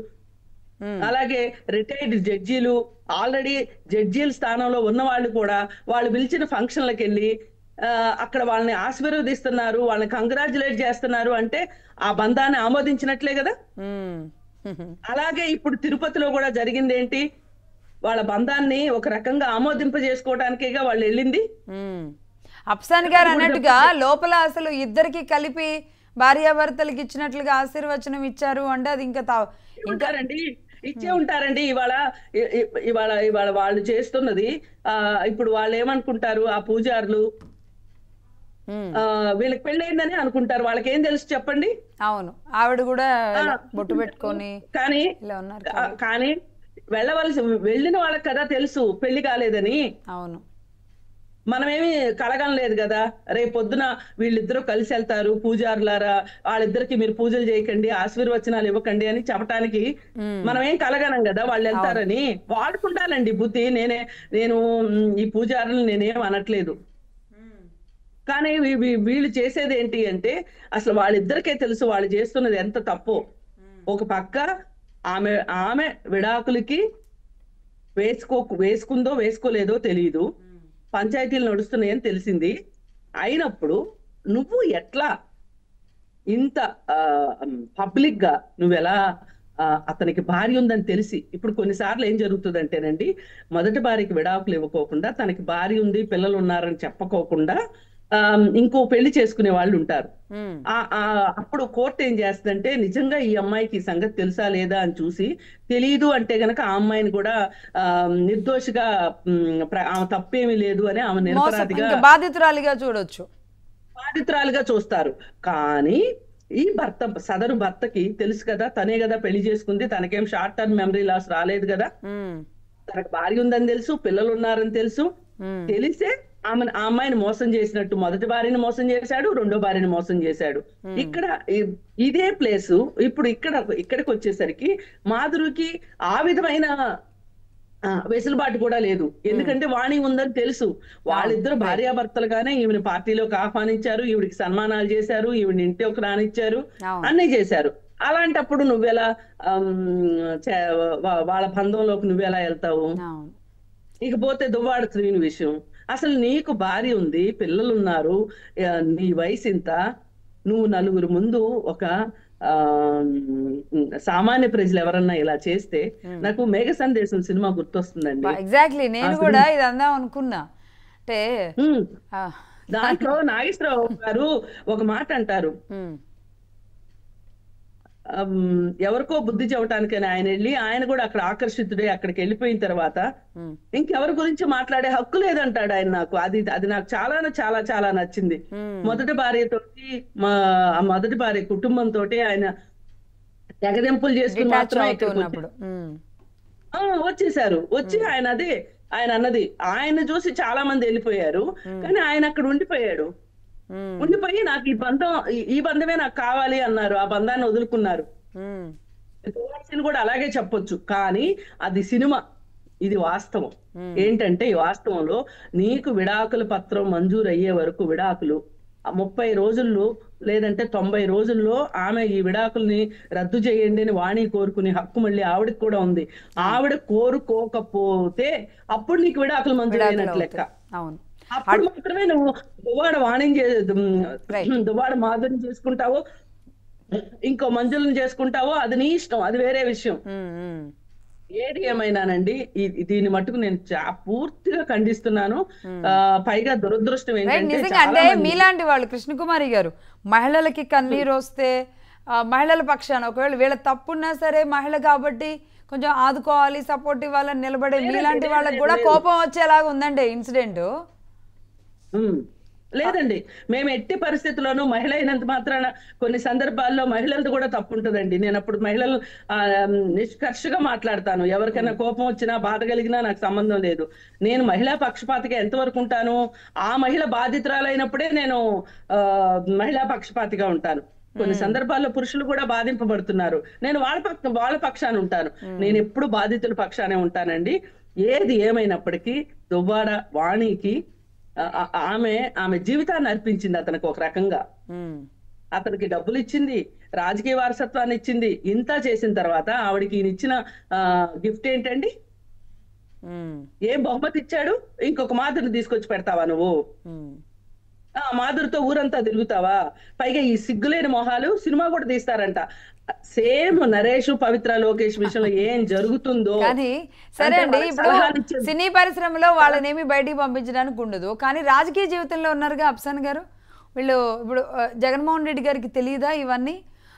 అలాగే రిటైర్డ్ జడ్జీలు, ఆల్రెడీ జడ్జీల స్థానంలో ఉన్న వాళ్ళు కూడా వాళ్ళు పిలిచిన ఫంక్షన్లకు వెళ్ళి అక్కడ వాళ్ళని ఆశీర్వదిస్తున్నారు, వాళ్ళని కంగ్రాచులేట్ చేస్తున్నారు అంటే ఆ బంధాన్ని ఆమోదించినట్లే కదా. అలాగే ఇప్పుడు తిరుపతిలో కూడా జరిగింది ఏంటి? వాళ్ళ బంధాన్ని ఒక రకంగా ఆమోదింపజేసుకోవడానికేగా వాళ్ళు వెళ్ళింది. అప్సాన్ గారు అన్నట్టుగా లోపల అసలు ఇద్దరికి కలిపి భార్యాభర్తలకు ఇచ్చినట్లుగా ఆశీర్వచనం ఇచ్చారు అంటే అది ఇంకా ఇచ్చే ఉంటారండి. ఇవాళ వాళ్ళు చేస్తున్నది ఇప్పుడు వాళ్ళు ఏమనుకుంటారు, ఆ పూజారులు వీళ్ళకి పెళ్ళయిందని అనుకుంటారు. వాళ్ళకి ఏం తెలుసు చెప్పండి? అవును, ఆవిడ కూడా బొట్టు పెట్టుకొని కానీ వెళ్ళిన వాళ్ళకి కదా తెలుసు పెళ్లి కాలేదని. అవును, మనమేమి కలగనలేదు కదా. రేపు పొద్దున వీళ్ళిద్దరూ కలిసి వెళ్తారు, పూజారులారా వాళ్ళిద్దరికి మీరు పూజలు చేయకండి, ఆశీర్వచనాలు ఇవ్వకండి అని చెప్పడానికి మనమేం కలగనం కదా. వాళ్ళు వెళ్తారని వాడుకుంటానండి బుద్ధి. నేను ఈ పూజారులు నేనేం అనట్లేదు, కానీ వీళ్ళు చేసేది ఏంటి అంటే అసలు వాళ్ళిద్దరికే తెలుసు వాళ్ళు చేస్తున్నది ఎంత తప్పో. ఒక పక్క ఆమె విడాకులకి వేసుకుందో వేసుకోలేదో తెలియదు, పంచాయతీలు నడుస్తున్నాయని తెలిసింది. అయినప్పుడు నువ్వు ఎట్లా ఇంత పబ్లిక్ గా నువ్వెలా అతనికి భార్య ఉందని తెలిసి, ఇప్పుడు కొన్నిసార్లు ఏం జరుగుతుందంటేనండి, మొదటి భార్యకి విడాకులు ఇవ్వకోకుండా తనకి భార్య ఉంది, పిల్లలు ఉన్నారని చెప్పుకోకుండా ఇంకో పెళ్లి చేసుకునే వాళ్ళు ఉంటారు. ఉమ్, అప్పుడు కోర్టు ఏం చేస్తుందంటే నిజంగా ఈ అమ్మాయికి ఈ సంగతి తెలుసా లేదా అని చూసి, తెలీదు అంటే గనక ఆ అమ్మాయిని కూడా నిర్దోషిగా ఆమె తప్పేమీ లేదు అని ఆమె మోసం నిరపరాధిగా ఇంకా బాధితురాలిగా చూడొచ్చు. బాధితురాలుగా చూస్తారు. కానీ ఈ సదరు భర్తకి తెలుసు కదా, తనే కదా పెళ్లి చేసుకుంది, తనకేం షార్ట్ టర్మ్ మెమరీ లాస్ రాలేదు కదా, ఉమ్, తనకు భార్య ఉందని తెలుసు, పిల్లలు ఉన్నారని తెలుసు. ఉమ్, తెలిసే ఆ అమ్మాయిని మోసం చేసినట్టు మొదటి భార్యని మోసం చేశాడు, రెండో భార్యని మోసం చేశాడు. ఇక్కడ ఇదే ప్లేస్ ఇప్పుడు ఇక్కడికి వచ్చేసరికి మాధురికి ఆ విధమైన వెసులుబాటు కూడా లేదు. ఎందుకంటే వాణి ఉందని తెలుసు. వాళ్ళిద్దరు భార్యాభర్తలుగానే ఈవిని పార్టీలోకి ఆహ్వానించారు, ఈవిడికి సన్మానాలు చేశారు, ఈవిని ఇంటికి రానిచ్చారు, అవును. అన్నీ చేశారు. అలాంటప్పుడు నువ్వెలా వాళ్ళ బంధంలోకి నువ్వెలా వెళ్తావు? అవును. ఇకపోతే దువ్వాడ శ్రీని విషయం, అసలు నీకు భార్య ఉంది, పిల్లలు ఉన్నారు, నీ వయసు ఇంత, నువ్వు నలుగురు ముందు ఒక సామాన్య ప్రజలు ఎవరన్నా ఇలా చేస్తే నాకు మేఘ సందేశం సినిమా గుర్తొస్తుందండి. ఎగ్జాక్ట్లీ, నేను కూడా ఇది అందాం అనుకున్నా. అంటే దాంట్లో నాగేశ్వరరావు గారు ఒక మాట అంటారు, ఎవరికో బుద్ధి చెప్పడానికని ఆయన వెళ్ళి ఆయన కూడా అక్కడ ఆకర్షితుడే అక్కడికి వెళ్ళిపోయిన తర్వాత ఇంకెవరి గురించి మాట్లాడే హక్కు లేదంటాడు ఆయన. నాకు అది నాకు చాలా చాలా చాలా నచ్చింది. మొదటి భార్యతోటి మొదటి భార్య కుటుంబంతో ఆయన తెగదెంపులు చేసుకుని మాత్రం వచ్చేసారు. వచ్చి ఆయన అన్నది ఆయన చూసి చాలా మంది వెళ్ళిపోయారు, కానీ ఆయన అక్కడ ఉండిపోయాడు. ఉండిపోయి నాకు ఈ బంధమే నాకు కావాలి అన్నారు. ఆ బంధాన్ని వదులుకున్నారు. కూడా అలాగే చెప్పొచ్చు, కానీ అది సినిమా, ఇది వాస్తవం. ఏంటంటే ఈ వాస్తవంలో నీకు విడాకుల పత్రం మంజూరు అయ్యే వరకు విడాకులు 30 రోజుల్లో లేదంటే 90 రోజుల్లో ఆమె ఈ విడాకుల్ని రద్దు చేయండి అని వాణి కోరుకునే హక్కు మళ్ళీ ఆవిడకి కూడా ఉంది. ఆవిడ కోరుకోకపోతే అప్పుడు నీకు విడాకులు మంజూరు అయినట్లు లెక్క. అప్పుడు మాత్రమే నువ్వు దువ్వాడ దువ్వాడ మాధురిని చేసుకుంటావో ఇంకో మంజులను చేసుకుంటావో అది నీ ఇష్టం, అది వేరే విషయం. ఏది ఏమైనానండి దీన్ని మట్టుకు నేను పూర్తిగా ఖండిస్తున్నాను. పైగా దురదృష్టం ఏంటంటే అంటే మీలాంటి వాళ్ళు కృష్ణకుమారి గారు మహిళలకి కన్నీరు వస్తే మహిళల పక్షాన ఒకవేళ వీళ్ళ తప్పున్నా సరే మహిళ కాబట్టి కొంచెం ఆదుకోవాలి, సపోర్ట్ ఇవ్వాలని నిలబడే మీలాంటి వాళ్ళకి కూడా కోపం వచ్చేలాగా ఉందండి ఇన్సిడెంట్. లేదండి, మేము ఎట్టి పరిస్థితుల్లోనూ మహిళ అయినంత మాత్రాన కొన్ని సందర్భాల్లో మహిళలది కూడా తప్పు ఉంటుందండి. నేను అప్పుడు మహిళలు నిష్కర్షగా మాట్లాడతాను. ఎవరికైనా కోపం వచ్చినా బాధ కలిగినా నాకు సంబంధం లేదు. నేను మహిళా పక్షపాతిగా ఎంతవరకు ఉంటాను, ఆ మహిళ బాధితురాలైనప్పుడే నేను మహిళా పక్షపాతిగా ఉంటాను. కొన్ని సందర్భాల్లో పురుషులు కూడా బాధింపబడుతున్నారు, నేను వాళ్ళ పక్షాన ఉంటాను. నేను ఎప్పుడు బాధితుల పక్షానే ఉంటానండి. ఏది ఏమైనప్పటికీ దువ్వాడ వాణికి ఆమె జీవితాన్ని అర్పించింది అతనికి. ఒక రకంగా అతనికి డబ్బులు ఇచ్చింది, రాజకీయ వారసత్వాన్ని ఇచ్చింది. ఇంత చేసిన తర్వాత ఆవిడకి ఈయన ఇచ్చిన గిఫ్ట్ ఏంటండి? ఏం బహుమతి ఇచ్చాడు? ఇంకొక మాధురిని తీసుకొచ్చి పెడతావా నువ్వు? మాధురితో ఊరంతా తిరుగుతావా? పైగా ఈ సిగ్గులేని మొహాలు సినిమా కూడా తీస్తారంట. సేమ్ నరేష్ పవిత్ర లోకేష్ విషయంలో ఏం జరుగుతుందో. కానీ సరే అండి, ఇప్పుడు సినీ పరిశ్రమలో వాళ్ళనేమి బయటికి పంపించడానికి ఉండదు, కానీ రాజకీయ జీవితంలో ఉన్నారుగా అఫ్సాన్ గారు. వీళ్ళు ఇప్పుడు జగన్మోహన్ రెడ్డి గారికి తెలియదా ఇవన్నీ?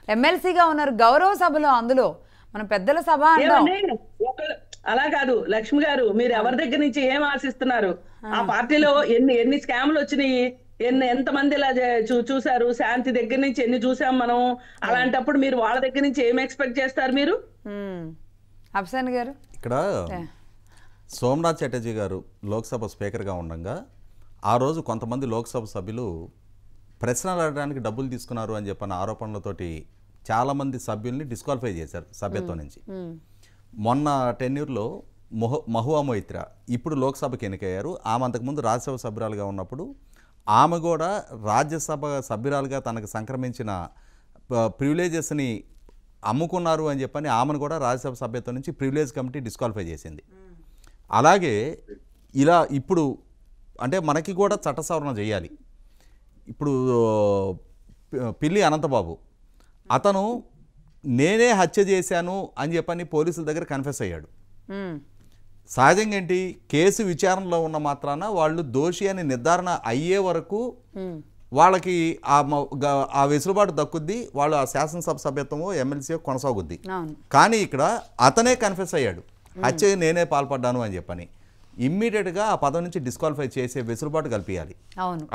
ఎమ్మెల్సీగా ఉన్నారు, గౌరవ సభలో, అందులో మన పెద్దల సభ అంటాం. అలా కాదు లక్ష్మి గారు, మీరు ఎవరి దగ్గర నుంచి ఏం ఆశిస్తున్నారు? ఆ పార్టీలో ఎన్ని స్కామ్లు వచ్చినాయి, ఎంతమంది ఇలా చూసారు? శాంతి దగ్గర నుంచి ఎన్ని చూసాం మనం. అలాంటప్పుడు మీరు వాళ్ళ దగ్గర నుంచి ఏం ఎక్స్పెక్ట్ చేస్తారు మీరు? అఫ్సాన్ గారు, ఇక్కడ సోమనాథ్ చటర్జీ గారు లోక్సభ స్పీకర్గా ఉండగా ఆ రోజు కొంతమంది లోక్సభ సభ్యులు ప్రశ్నలు అడగడానికి డబ్బులు తీసుకున్నారు అని చెప్పిన ఆరోపణలతోటి చాలామంది సభ్యుల్ని డిస్క్వాలిఫై చేశారు సభ్యత్వం నుంచి. మొన్న టెన్యూర్లో మహువా మొయిత్రా ఇప్పుడు లోక్సభకి ఎన్నికయ్యారు. ఆమె అంతకుముందు రాజ్యసభ సభ్యురాలుగా ఉన్నప్పుడు ఆమె కూడా రాజ్యసభ సభ్యురాలుగా తనకు సంక్రమించిన ప్రివిలేజెస్ని అమ్ముకున్నారు అని చెప్పని ఆమెను కూడా రాజ్యసభ సభ్యత్వం నుంచి ప్రివిలేజ్ కమిటీ డిస్క్వాలిఫై చేసింది. అలాగే ఇలా ఇప్పుడు అంటే మనకి కూడా చట్ట సవరణ చేయాలి. ఇప్పుడు పిల్లి అనంతబాబు అతను నేనే హత్య చేశాను అని చెప్పని పోలీసుల దగ్గర కన్ఫెస్ అయ్యాడు. సహజంగా ఏంటి, కేసు విచారణలో ఉన్న మాత్రాన వాళ్ళు దోషి అని నిర్ధారణ అయ్యే వరకు వాళ్ళకి ఆ వెసులుబాటు దక్కుద్ది, వాళ్ళు ఆ శాసనసభ సభ్యత్వమో ఎమ్మెల్సీ కొనసాగుద్ది. కానీ ఇక్కడ అతనే కన్ఫెస్ అయ్యాడు, హత్య నేనే పాల్పడ్డాను అని చెప్పని. ఇమ్మీడియట్గా ఆ పదవి నుంచి డిస్క్వాలిఫై చేసే వెసులుబాటు కల్పించాలి.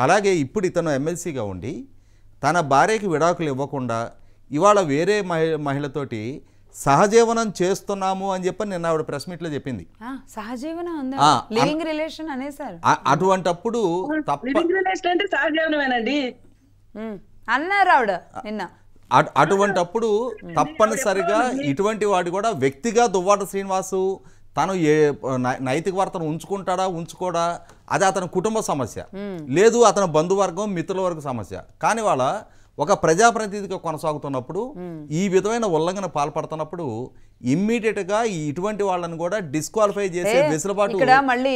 అలాగే ఇప్పుడు ఇతను ఎమ్మెల్సీగా ఉండి తన భార్యకి విడాకులు ఇవ్వకుండా ఇవాళ వేరే మహిళతోటి సహజీవనం చేస్తున్నాము అని చెప్పని నిన్న ఆవిడ ప్రెస్ మీట్లో చెప్పింది. అటువంటప్పుడు అటువంటప్పుడు తప్పనిసరిగా ఇటువంటి వాడు కూడా వ్యక్తిగా దువ్వాడ శ్రీనివాసు తను నైతిక వర్తన ఉంచుకుంటాడా ఉంచుకోడా అది అతని కుటుంబ సమస్య, లేదు అతని బంధువర్గం మిత్రుల వరకు సమస్య. కానీ వాళ్ళ ఒక ప్రజాప్రతినిధిగా కొనసాగుతున్నప్పుడు ఈ విధమైన ఉల్లంఘన పాల్పడుతున్నప్పుడు ఇమ్మీడియట్గా ఇటువంటి వాళ్ళని కూడా డిస్క్వాలిఫై చేసే వెసులుబాటు. ఇక్కడ మళ్ళీ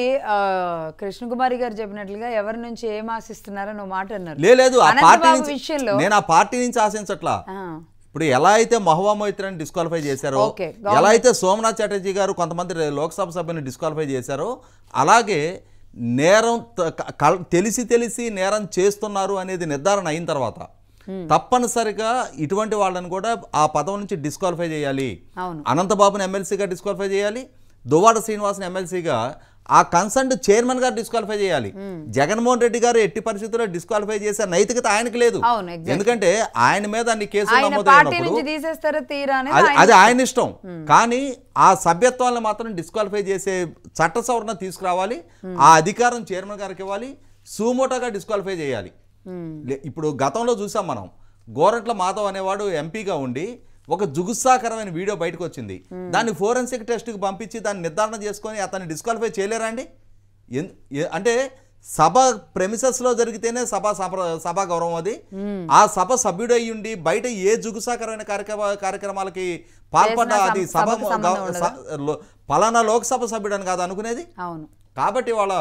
కృష్ణకుమారి గారు చెప్పినట్లుగా ఎవరి నుంచి ఏం ఆశిస్తున్నారో నువ్వు మాట అన్నారు. లేదు, ఆ పార్టీ నుంచి నేను ఆ పార్టీ నుంచి ఆశించట్లా. ఇప్పుడు ఎలా అయితే మహువా మొయిత్రాన్ని డిస్క్వాలిఫై చేశారో, ఎలా అయితే సోమనాథ్ చటర్జీ గారు కొంతమంది లోక్సభ సభ్యులను డిస్క్వాలిఫై చేశారో, అలాగే నేరం తెలిసి నేరం చేస్తున్నారు అనేది నిర్ధారణ అయిన తర్వాత తప్పనిసరిగా ఇటువంటి వాళ్ళని కూడా ఆ పదవి నుంచి డిస్క్వాలిఫై చేయాలి. అనంతబాబుని ఎమ్మెల్సీగా డిస్క్వాలిఫై చేయాలి, దువ్వాడ శ్రీనివాస్ని ఎమ్మెల్సీగా ఆ కన్సర్న్ చైర్మన్ గారు డిస్క్వాలిఫై చేయాలి. జగన్మోహన్ రెడ్డి గారు ఎట్టి పరిస్థితుల్లో డిస్క్వాలిఫై చేసే నైతికత ఆయనకు లేదు. ఎందుకంటే ఆయన మీద అన్ని కేసులు నమోదైనప్పుడు అది ఆయన ఇష్టం. కానీ ఆ సభ్యత్వాలను మాత్రం డిస్క్వాలిఫై చేసే చట్ట సవరణ తీసుకురావాలి, ఆ అధికారం చైర్మన్ గారికి ఇవ్వాలి, సుమోటోగా డిస్క్వాలిఫై చేయాలి. ఇప్పుడు గతంలో చూసాం మనం, గోరంట్ల మాధవ్ అనేవాడు ఎంపీగా ఉండి ఒక జుగుత్సాకరమైన వీడియో బయటకు వచ్చింది, దాన్ని ఫోరెన్సిక్ టెస్ట్కి పంపించి దాన్ని నిర్ధారణ చేసుకొని అతన్ని డిస్క్వాలిఫై చేయలేరా అండి? అంటే సభ ప్రెమిసెస్లో జరిగితేనే సభా గౌరవం అది. ఆ సభ సభ్యుడు అయ్యి ఉండి బయట ఏ జుగుత్సాకరమైన కార్యక్రమాలకి పాల్పడ్డా అది సభ పలానా లోక్సభ సభ్యుడు అని కాదు అనుకునేది. కాబట్టి వాళ్ళ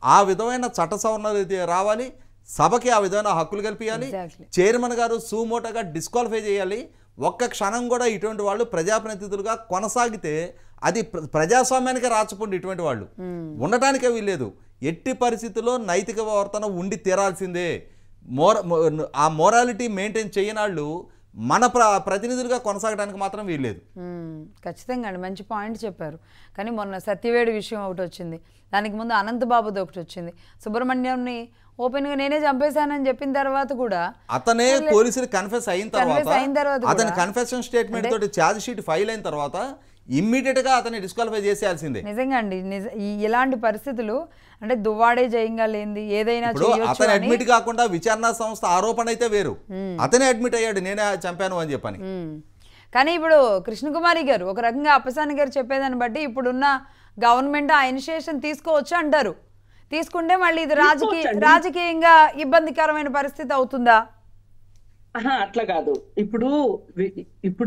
ఆ విధమైన చట్ట సవరణ రావాలి, సభకి ఆ విధమైన హక్కులు కల్పించాలి, చైర్మన్ గారు సుమోటోగా డిస్క్వాలిఫై చేయాలి. ఒక్క క్షణం కూడా ఇటువంటి వాళ్ళు ప్రజాప్రతినిధులుగా కొనసాగితే అది ప్రజాస్వామ్యానికి రాచపండి. ఇటువంటి వాళ్ళు ఉండటానికే వీల్లేదు. ఎట్టి పరిస్థితుల్లో నైతిక ప్రవర్తన ఉండి తీరాల్సిందే. ఆ మోరాలిటీ మెయింటైన్ చేయనాళ్ళు మన ప్రతినిధులుగా కొనసాగడానికి మాత్రం వీల్లేదు. ఖచ్చితంగా అండి, మంచి పాయింట్ చెప్పారు. కానీ మొన్న సత్యవేడి విషయం ఒకటి వచ్చింది, దానికి ముందు అనంతబాబుది ఒకటి వచ్చింది. సుబ్రహ్మణ్యంని ఓపెన్గా నేనే చంపేశానని చెప్పిన తర్వాత కూడా అతనే పోలీసులు కన్ఫెస్ అయిన తర్వాత అతని కన్ఫెషన్ స్టేట్మెంట్ తోటి ఛార్జ్ షీట్ ఫైల్ అయిన తర్వాత ఇమ్మీడియట్ గా అతన్ని డిస్క్వాలిఫై చేసేయాల్సిందే. నిజంగా అండి, ఇలాంటి పరిస్థితులు అంటే దువ్వాడే జయంగా లేనిది ఏదైనా అతను అడ్మిట్ కాకుండా విచారణ సంస్థ ఆరోపణ అయితే వేరు, అతనే అడ్మిట్ అయ్యాడు నేనే చంపాను అని చెప్పని. కానీ ఇప్పుడు కృష్ణకుమారి గారు ఒక రకంగా అప్పసాని గారు చెప్పేదాన్ని బట్టి ఇప్పుడున్న గవర్నమెంట్ ఆ ఇనిషియేషన్ తీసుకోవచ్చు అంటారు. తీసుకుంటే మళ్ళీ ఇది రాజకీయంగా ఇబ్బందికరమైన పరిస్థితి అవుతుందా? అట్లా కాదు. ఇప్పుడు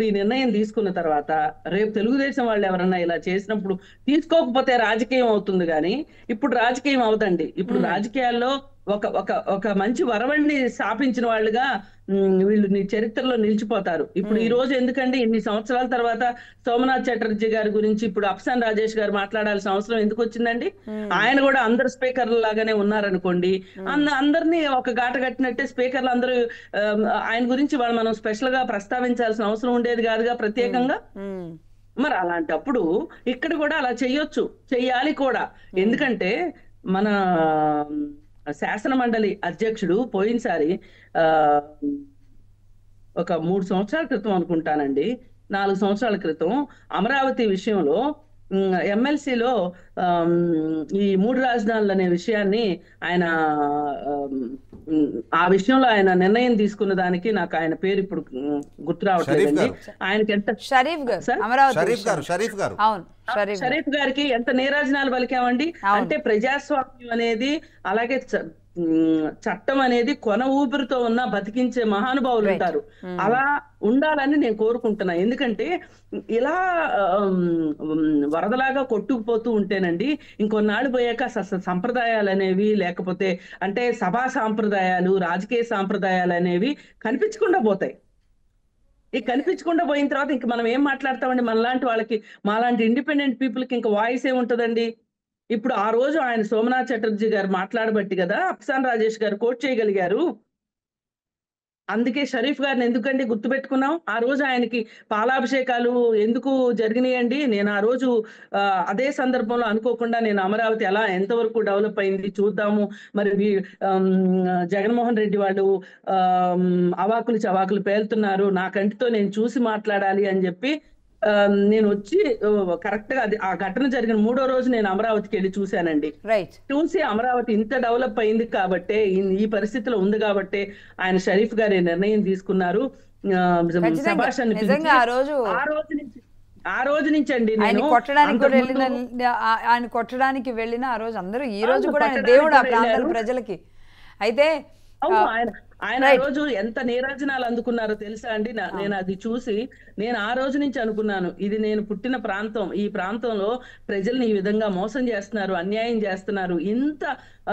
ఈ నిర్ణయం తీసుకున్న తర్వాత రేపు తెలుగుదేశం వాళ్ళు ఎవరన్నా ఇలా చేసినప్పుడు తీసుకోకపోతే రాజకీయం అవుతుంది, కానీ ఇప్పుడు రాజకీయం అవుతండి. ఇప్పుడు రాజకీయాల్లో ఒక మంచి వరవడిని స్థాపించిన వాళ్ళుగా వీళ్ళు చరిత్రలో నిలిచిపోతారు. ఇప్పుడు ఈ రోజు ఎందుకండి ఇన్ని సంవత్సరాల తర్వాత సోమనాథ్ చటర్జీ గారి గురించి ఇప్పుడు అప్సాన్ రాజేష్ గారు మాట్లాడాల్సిన అవసరం ఎందుకు వచ్చిందండి? ఆయన కూడా అందరు స్పీకర్ల లాగానే ఉన్నారనుకోండి, అందరినీ ఒక గాట కట్టినట్టే స్పీకర్లు అందరూ ఆయన గురించి వాళ్ళు మనం స్పెషల్ గా ప్రస్తావించాల్సిన అవసరం ఉండేది కాదుగా ప్రత్యేకంగా. మరి అలాంటప్పుడు ఇక్కడ కూడా అలా చెయ్యాలి కూడా. ఎందుకంటే మన శాసన మండలి అధ్యక్షుడు పోయినసారి ఒక 3 సంవత్సరాల క్రితం అనుకుంటానండి, 4 సంవత్సరాల క్రితం అమరావతి విషయంలో ఎమ్మెల్సీలో ఈ 3 రాజధానులు అనే విషయాన్ని ఆయన ఆ విషయంలో ఆయన నిర్ణయం తీసుకున్న దానికి నాకు ఆయన పేరు ఇప్పుడు గుర్తు రావట్లేదండి. ఆయనకి ఎంత షరీఫ్ గారికి ఎంత నీరాజనాలు పలికామండి. అంటే ప్రజాస్వామ్యం అనేది అలాగే చట్టం అనేది కొన ఊపిరితో ఉన్న బతికించే మహానుభావులు ఉంటారు. అలా ఉండాలని నేను కోరుకుంటున్నా. ఎందుకంటే ఇలా వరదలాగా కొట్టుకుపోతూ ఉంటేనండి ఇంకొన్నాళ్ళు పోయాక సంప్రదాయాలు అనేవి లేకపోతే అంటే సభా సాంప్రదాయాలు రాజకీయ సాంప్రదాయాలు అనేవి కనిపించకుండా పోతాయి. ఈ కనిపించకుండా పోయిన తర్వాత ఇంక మనం ఏం మాట్లాడతామండి? మనలాంటి వాళ్ళకి, మాలాంటి ఇండిపెండెంట్ పీపుల్‌కి ఇంక వాయిస్ ఏముంటదండి? ఇప్పుడు ఆ రోజు ఆయన సోమనాథ్ చటర్జీ గారు మాట్లాడబట్టి గదా! అప్సాన్ రాజేష్ గారు కోట్ చేయగలిగారు. అందుకే షరీఫ్ గారిని ఎందుకండి గుర్తుపెట్టుకున్నాం? ఆ రోజు ఆయనకి పాలాభిషేకాలు ఎందుకు జరిగినాయండి? నేను ఆ రోజు అదే సందర్భంలో అనుకోకుండా నేను అమరావతి ఎంతవరకు డెవలప్ అయింది చూద్దాము. మరి జగన్మోహన్ రెడ్డి వాళ్ళు అవాకులు చవాకులు పేలుతున్నారు. నా కంటితో నేను చూసి మాట్లాడాలి అని జెప్పి నేనొచ్చి కరెక్ట్‌గా ఆ ఘటన జరిగిన మూడో రోజు నేను అమరావతికెళ్ళి చూసానండి. రైట్. చూసి అమరావతి ఇంత డెవలప్ అయింది కాబట్టే, ఈ పరిస్థితిలో ఉంది కాబట్టే ఆయన షరీఫ్ గారు ఈ నిర్ణయం తీసుకున్నారు. ఖచ్చితంగా. శభాష్ అని నిజంగా పిలిచి ఆ రోజు ఆ రోజు నుంచండి ఆయన నేను కొట్టడానికి కూడా అంతకుముందు వెళ్ళిన ఆయన కొట్టడానికి వెళ్ళిన ఆ రోజు అందరూ ఈ రోజు అవును, కూడా ఆయన కొట్టడానికి దేవుడు ఆ కూడా ప్రాంతాల వెళ్ళారు. ప్రజలకి. అయితే అవును. ఆయన ఆ రైట్. రోజు ఎంత నీరాజనాలు అందుకున్నారో తెలుసా అండి? నేను అది చూసి నేను ఆ రోజు నుంచి అనుకున్నాను, ఇది నేను పుట్టిన ప్రాంతం. ఈ ప్రాంతంలో ప్రజల్ని ఈ విధంగా మోసం చేస్తున్నారు, అన్యాయం చేస్తున్నారు.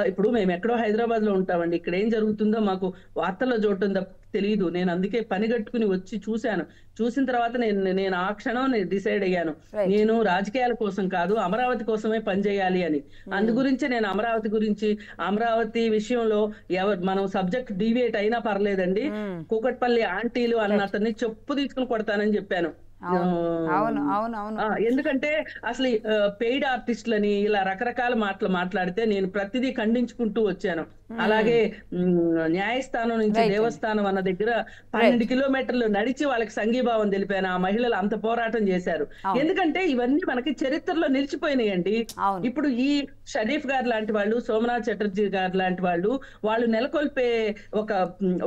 ఇప్పుడు మేము ఎక్కడో హైదరాబాద్ లో ఉంటామండి. ఇక్కడ ఏం జరుగుతుందో మాకు వార్తల్లో చూడటం తెలియదు. నేను అందుకే పని కట్టుకుని వచ్చి చూశాను. చూసిన తర్వాత నేను ఆ క్షణం డిసైడ్ అయ్యాను, నేను రాజకీయాల కోసం కాదు, అమరావతి కోసమే పనిచేయాలి అని. అందు గురించి నేను అమరావతి విషయంలో మనం సబ్జెక్ట్ డీవియేట్ అయినా పర్లేదండి, కూకట్పల్లి ఆంటీలు అన్న అతన్ని చెప్పు తీసుకుని కొడతానని చెప్పాను. అవును అవును అవును. ఎందుకంటే అసలు పెయిడ్ ఆర్టిస్టులని ఇలా రకరకాల మాటలు మాట్లాడితే నేను ప్రతిదీ ఖండించుకుంటూ వచ్చాను. అలాగే న్యాయస్థానం నుంచి దేవస్థానం అన్న దగ్గర 12 కిలోమీటర్లు నడిచి వాళ్ళకి సంఘీభావం తెలిపాను. ఆ మహిళలు అంత పోరాటం చేశారు. ఎందుకంటే ఇవన్నీ మనకి చరిత్రలో నిలిచిపోయినాయండి. ఇప్పుడు ఈ షరీఫ్ గారు లాంటి వాళ్ళు, సోమనాథ్ చటర్జీ గారు లాంటి వాళ్ళు నెలకొల్పే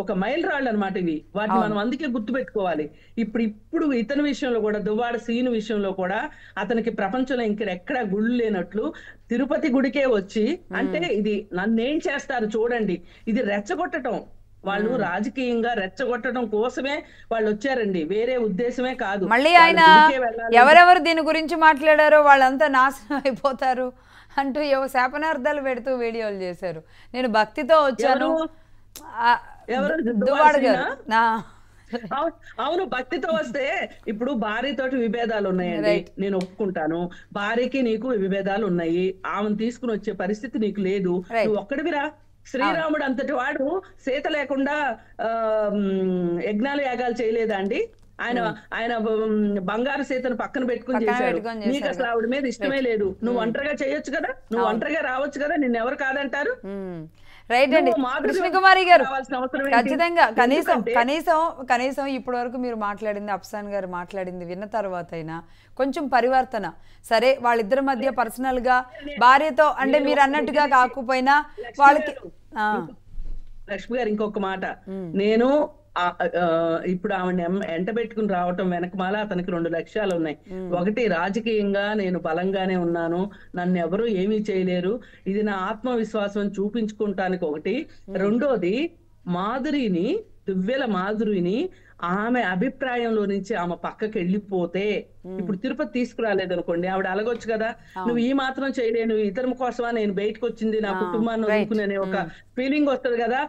ఒక మైల్ రాళ్ళు అనమాట ఇవి. వాటిని మనం అందుకే గుర్తుపెట్టుకోవాలి. ఇప్పుడు ఇతని విషయంలో కూడా, దువ్వాడ శ్రీను విషయంలో కూడా అతనికి ప్రపంచంలో ఇంకెక్కడా గుళ్ళు లేనట్లు తిరుపతి గుడికే వచ్చి, అంటే ఇది నన్నేం చేస్తారు చూడండి, ఇది రెచ్చగొట్టడం. వాళ్ళు రాజకీయంగా రెచ్చగొట్టడం కోసమే వాళ్ళు వచ్చారండి, వేరే ఉద్దేశమే కాదు. మళ్ళీ ఆయన ఎవరెవరు దీని గురించి మాట్లాడారో వాళ్ళంతా నాశనం అయిపోతారు అంటూ శాపనార్థాలు పెడుతూ వీడియోలు చేశారు. నేను భక్తితో వచ్చాను. దువ్వాడ గారు అవును, భక్తితో వస్తే ఇప్పుడు భార్యతోటి విభేదాలు ఉన్నాయండి, నేను ఒప్పుకుంటాను. భార్యకి నీకు విభేదాలు ఉన్నాయి, ఆమెను తీసుకుని వచ్చే పరిస్థితి నీకు లేదు, నువ్వు ఒక్కడివిరా. శ్రీరాముడు అంతటి వాడు సీత లేకుండా యజ్ఞాలు యాగాలు చేయలేదా అండి? ఆయన బంగారు సీతను పక్కన పెట్టుకుని చేశాడు. నీకు అసలు ఆవిడ మీద ఇష్టమే లేదు, నువ్వు ఒంటరిగా చేయొచ్చు కదా, నువ్వు ఒంటరిగా రావచ్చు కదా, నిన్నెవరు కాదంటారు? రైట్ అండి కృష్ణకుమారి గారు. ఖచ్చితంగా కనీసం ఇప్పటి వరకు మీరు మాట్లాడింది, అప్సాన్ గారు మాట్లాడింది విన్న తర్వాత అయినా కొంచెం పరివర్తన. సరే, వాళ్ళిద్దరి మధ్య పర్సనల్ గా భార్యతో అంటే మీరు అన్నట్టుగా కాకపోయినా వాళ్ళకి. లక్ష్మి గారు ఇంకొక మాట, నేను ఇప్పుడు ఆవిడ ఎంట పెట్టుకుని రావటం వెనకమాల అతనికి 2 లక్ష్యాలు ఉన్నాయి. ఒకటి, రాజకీయంగా నేను బలంగానే ఉన్నాను, నన్ను ఎవరు ఏమీ చేయలేరు, ఇది నా ఆత్మవిశ్వాసం చూపించుకుంటానికి ఒకటి. రెండోది, దువ్వెల మాధురిని ఆమె అభిప్రాయంలో నుంచి ఆమె పక్కకి వెళ్ళిపోతే, ఇప్పుడు తిరుపతి తీసుకురాలేదనుకోండి, ఆవిడ అలగొచ్చు కదా, నువ్వు ఈ మాత్రం చేయలేను, ఇతరం కోసమా నేను బయటకు వచ్చింది, నా కుటుంబాన్ని వదులుకునే ఒక ఫీలింగ్ వస్తుంది కదా.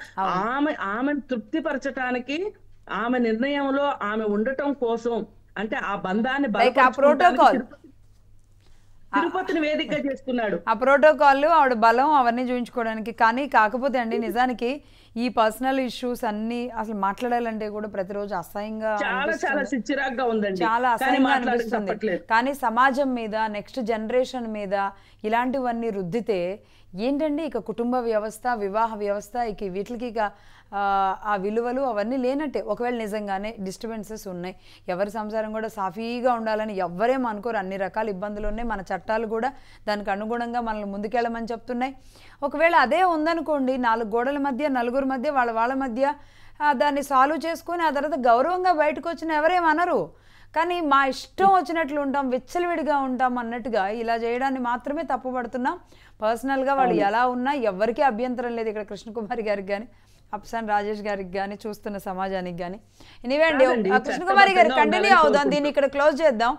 ఆమెను తృప్తిపరచటానికి, ఆమె నిర్ణయంలో ఆమె ఉండటం కోసం, అంటే ఆ బంధాన్ని తిరుపతిని వేదికగా చేసుకున్నాడు. ఆ ప్రోటోకాల్ ఆవిడ బలం అవన్నీ చూపించుకోవడానికి. కానీ కాకపోతే అండి, నిజానికి ఈ పర్సనల్ ఇష్యూస్ అన్ని అసలు మాట్లాడాలంటే కూడా ప్రతిరోజు అసహ్యంగా, చాలా అసహ్యంగా అనిపిస్తుంది. కానీ సమాజం మీద, నెక్స్ట్ జనరేషన్ మీద ఇలాంటివన్నీ రుద్దితే ఏంటండి ఇక కుటుంబ వ్యవస్థ, వివాహ వ్యవస్థ, ఇక వీటికి ఇక ఆ విలువలు అవన్నీ లేనట్టే. ఒకవేళ నిజంగానే డిస్టర్బెన్సెస్ ఉన్నాయి, ఎవరి సంసారం కూడా సాఫీగా ఉండాలని ఎవ్వరేం అనుకోరు. అన్ని రకాల ఇబ్బందులు ఉన్నాయి, మన చట్టాలు కూడా దానికి అనుగుణంగా మనల్ని ముందుకెళ్ళమని చెప్తున్నాయి. ఒకవేళ అదే ఉందనుకోండి, 4 గోడల మధ్య, నలుగురు మధ్య, వాళ్ళ మధ్య దాన్ని సాల్వ్ చేసుకొని ఆ తర్వాత గౌరవంగా బయటకు వచ్చిన ఎవరేమనరు. కానీ మా ఇష్టం వచ్చినట్లు ఉంటాం, విచ్చలవిడిగా ఉంటాం అన్నట్టుగా ఇలా చేయడాన్ని మాత్రమే తప్పుపడుతున్నాం. పర్సనల్గా వాళ్ళు ఎలా ఉన్నా ఎవరికీ అభ్యంతరం లేదు. ఇక్కడ కృష్ణకుమారి గారికి కానీ, అప్సాన్ రాజేష్ గారికి కానీ, చూస్తున్న సమాజానికి కానీ. ఎనీవే అండి, కృష్ణకుమారి గారు కంటిన్యూ అవుదాం, దీన్ని ఇక్కడ క్లోజ్ చేద్దాం.